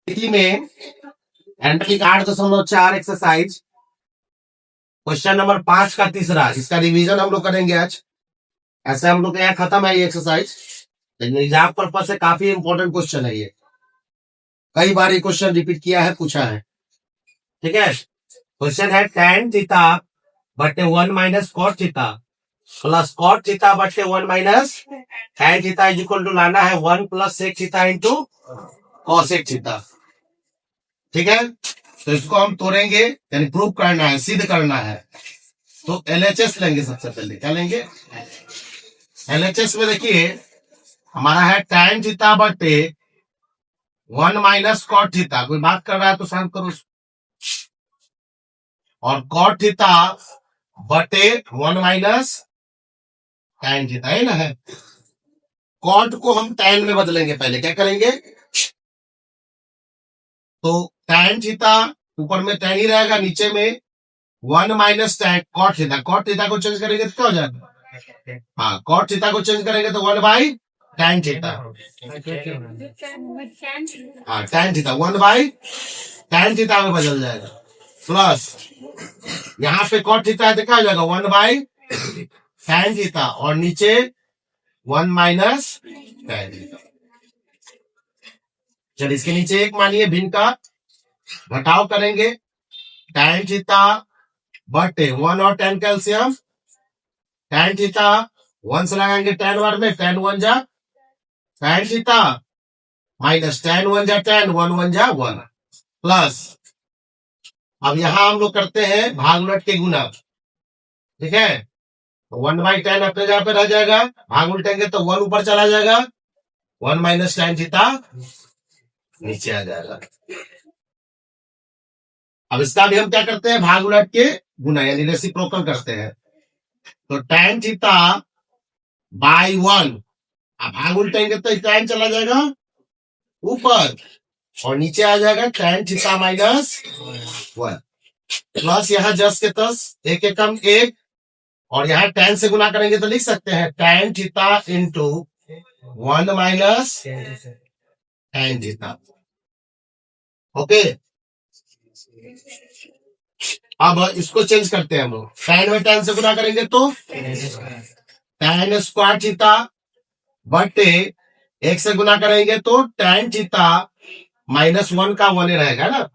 स्थिति में entry 8.4 exercise question number 5 का तीसरा, इसका रिवीजन हम लोग करेंगे आज। ऐसे हम लोग यहाँ खत्म है ये एक्सरसाइज, लेकिन एग्जाम पर्पज से काफी इंपॉर्टेंट क्वेश्चन है ये। कई बार ये क्वेश्चन रिपीट किया है, पूछा है। ठीक है, क्वेश्चन है tan थीटा बटे 1 minus cot theta plus cot theta बटे 1 minus tan theta is equal to लाना है 1 plus sec theta into cosec theta. ठीक है, तो इसको हम तोड़ेंगे, यानी प्रूव करना है, सिद्ध करना है। तो एलएचएस लेंगे। सबसे पहले क्या लेंगे? एलएचएस में देखिए हमारा है tan थीटा बटे 1 माइनस कॉट थीटा। कोई बात कर रहा है तो शांत करो उसको। और कॉट थीटा बटे 1 माइनस tan थीटा, है ना। है कॉट को हम tan में बदलेंगे। पहले क्या करेंगे? तो tan थीटा ऊपर में tan ही रहेगा, नीचे में 1 minus tan cot theta. Cot theta को चेंज करेंगे तो क्या हो जाएगा? हाँ, कॉट थीटा को चेंज करेंगे तो 1 बाई tan थीटा। हाँ, tan theta 1 by tan theta में बदल जाएगा। प्लस यहाँ पे कॉट थीटा है तो क्या हो जाएगा? 1 बाई tan थीटा, और नीचे 1 माइनस tan थीटा। चलिए इसके नीचे एक मानिए भिन्न का घटाव करेंगे। tan थीटा बटे 1 और tan कैल्सियम। tan थीटा 1 से लगाएंगे tan वर्ग में, tan 1 जा tan थीटा माइनस tan 1 जा tan 1 1 जा 1 प्लस। अब यहां हम लोग करते हैं भाग उलट के गुना। ठीक है, 1 बाई tan अपने जगह पे रह जाएगा, भाग उल्टेंगे तो 1 ऊपर चला जाएगा, 1 माइनस tan थीटा नीचे आ जाएगा। अब इसका भी हम क्या करते हैं? भाग उलट के गुना, यानी रेसिप्रोकल करते हैं। तो tan थीटा बाई 1, अब भाग उल्टेंगे तो tan चला जाएगा ऊपर, और नीचे आ जाएगा tan थीटा माइनस 1 प्लस यहाँ जस के तस, एक एकम एक, और यहाँ tan से गुना करेंगे तो लिख सकते हैं tan theta into 1 minus tan theta. Okay, अब इसको चेंज करते हैं हम लोग। tan में tan से गुना करेंगे तो tan स्क्वायर थीटा बटे 1 से गुना करेंगे तो tan थीटा माइनस 1 का 1 रहेगा ना।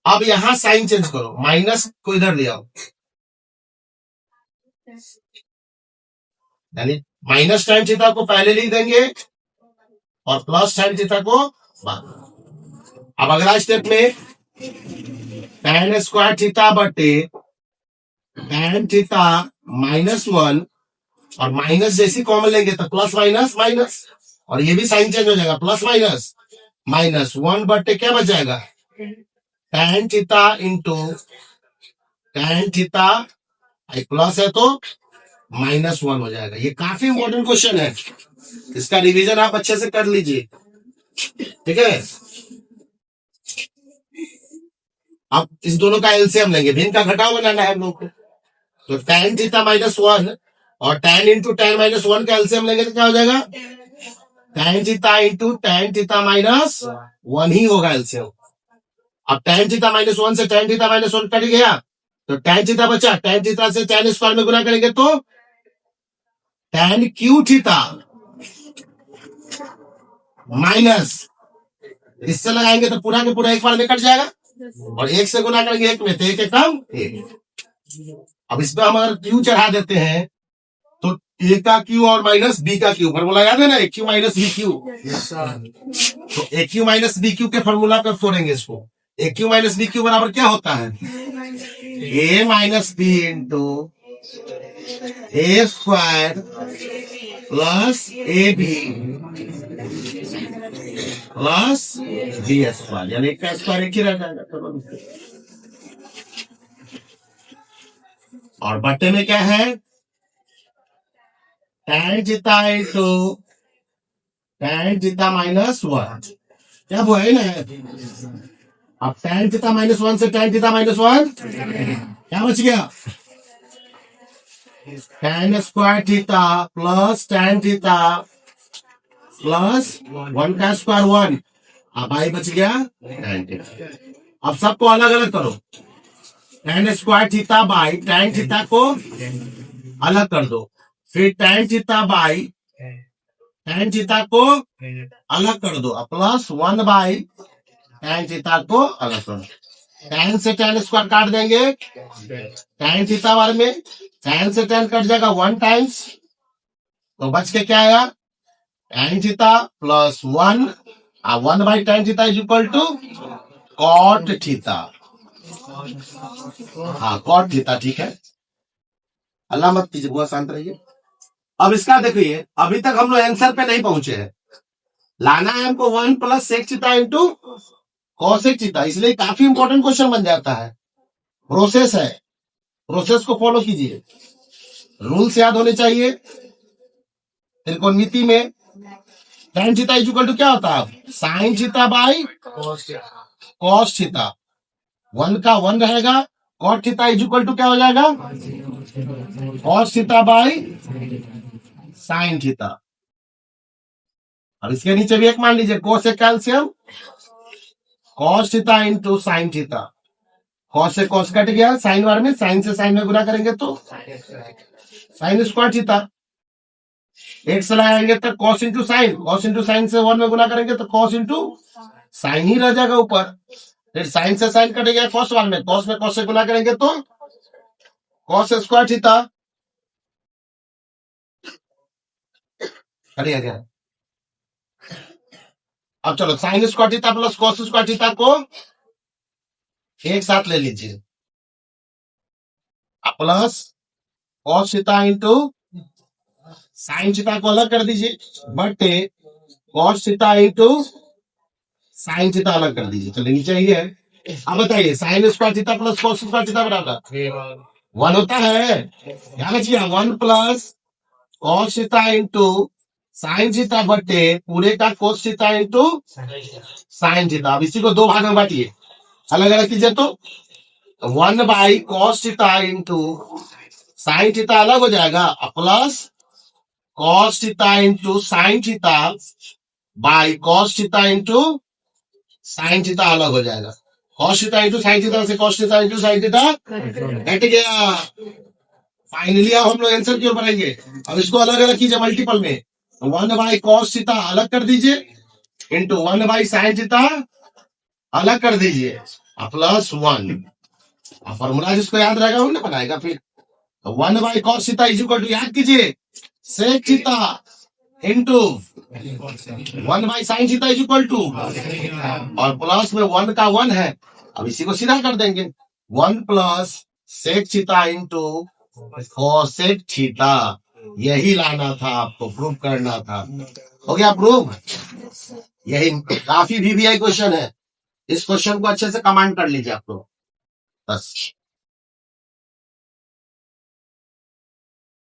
अब यहां साइन चेंज करो, माइनस को इधर ले आओ, यानी माइनस tan थीटा को पहले लिख देंगे और प्लस tan थीटा को बाद। अब अगला स्टेप में tan स्क्वायर थीटा बटे tan थीटा माइनस 1, और माइनस जैसी कॉमन लेंगे तो प्लस माइनस माइनस, और ये भी साइन चेंज हो जाएगा, प्लस माइनस माइनस 1 बटे क्या बच जाएगा? tan theta into tan theta, plus है तो माइनस 1 हो जाएगा। ये काफी इंपॉर्टेंट क्वेश्चन है, इसका रिवीजन आप अच्छे से कर लीजिए। ठीक है, अब इस दोनों का एलसीएम लेंगे, भिन्न का घटाव बनाना है हम लोग को। तो tan थीटा माइनस 1 और tan इंटू tan माइनस 1 का एलसीएम लेंगे तो क्या हो जाएगा? tan theta into tan theta minus 1 ही होगा एलसीएम। अब tan थीटा माइनस 1 से tan थीटा माइनस 1 कट गया तो tan थीटा बचा, tan थीटा से tan स्क्वायर में गुना करेंगे तो tan क्यू थीटा माइनस, इससे लगाएंगे तो पूरा के पूरा एक बार में कट जाएगा, और 1 से गुना करेंगे 1 में तो एक कम 1। अब इसमें हम अगर क्यू चढ़ा देते हैं तो ए का क्यू और माइनस बी का क्यू, फॉर्मूला याद है ना, A cube minus B cube. तो A cube minus B cube के फॉर्मूला पर तोड़ेंगे इसको। A cube minus B cube बराबर क्या होता है? A minus B into A square plus A B plus B square, यानी एक का स्क्वायर एक ही रह जाएगा। और बटे में क्या है? tan theta into tan theta minus 1, क्या वो है ना। अब tan थीटा माइनस 1 से tan थीटा माइनस 1 क्या बच गया? tan square theta plus tan theta plus 1 का स्क्वायर 1, अब आई बच गया tan थीटा। अब सबको अलग अलग करो, tan square theta by tan theta को अलग कर दो, फिर tan theta by tan theta को अलग कर दो, प्लस 1 बाई tan थीटा को अलग कर दो। tan से tan स्क्वायर काट देंगे, tan थीटा वाले में tan से tan कट जाएगा 1 टाइम्स, तो बच के क्या आया tan theta plus 1, 1 by tan theta is equal to cot theta. हाँ cot थीटा, ठीक है। अल्लाह मत कीजिए, बहुत शांत रहिए। अब इसका देखिए, अभी तक हम लोग आंसर पे नहीं पहुंचे हैं। लाना है हमको 1 plus sec theta into cosec theta, इसलिए काफी इंपॉर्टेंट क्वेश्चन बन जाता है। प्रोसेस है, प्रोसेस को फॉलो कीजिए, रूल्स याद होने चाहिए। त्रिकोणमिति में tan theta is equal to क्या होता है, sine theta by cos theta, 1 का 1 रहेगा, cot theta is equal to क्या हो जाएगा, cos theta by sine theta. अब इसके नीचे भी एक मान लीजिए, कोसेक कैल्शियम cos theta into sine theta, cos से कॉस कट गया, साइन वार में साइन से साइन में गुना करेंगे तो साइन स्क्वायर थीटा, एक्स लगाएंगे तो कॉस इंटू साइन से 1 में गुना करेंगे तो कॉस इंटू साइन ही रह जाएगा ऊपर, फिर साइन से साइन कट गया कॉस वार में कॉस से गुना करेंगे तो कॉस स्क्वायर थीटा। करिए गया। अब चलो sine square theta plus cos square theta को एक साथ ले लीजिए, plus cos theta into sine theta को अलग कर दीजिए, बटे cos theta into sine theta अलग कर दीजिए। चलिए नीचे ही है। अब बताइए sine square theta plus cos square theta बराबर 1 होता है, क्या बचिए 1 plus cos theta into sine theta बटे पूरे का cos theta into sine theta. अब इसी को दो भाग में बांटिए, अलग अलग कीजिए तो 1 by cos theta into sine theta अलग हो जाएगा, plus cos theta into sine theta by cos theta into sine theta अलग हो जाएगा। Cos theta into sine theta से cos theta into sine theta हट गया। फाइनली अब हम लोग आंसर की ओर बढ़ेंगे। अब इसको अलग अलग कीजिए मल्टीपल में, 1 बाई कॉस थीटा अलग कर दीजिए इंटू 1 बाई साइन थीटा अलग कर दीजिए, प्लस 1। फॉर्मूला जिसको याद रहेगा वो बनाएगा। फिर 1 by cos theta is equal to, याद कीजिए, sec theta into 1 by sine theta is equal to, और प्लस में 1 का 1 है, अब इसी को सीधा कर देंगे, 1 plus sec theta into cosec theta. यही लाना था आपको, प्रूव करना था। हो गया प्रूव। यही काफी वीवीआई क्वेश्चन है, इस क्वेश्चन को अच्छे से कमांड कर लीजिए आप लोग बस।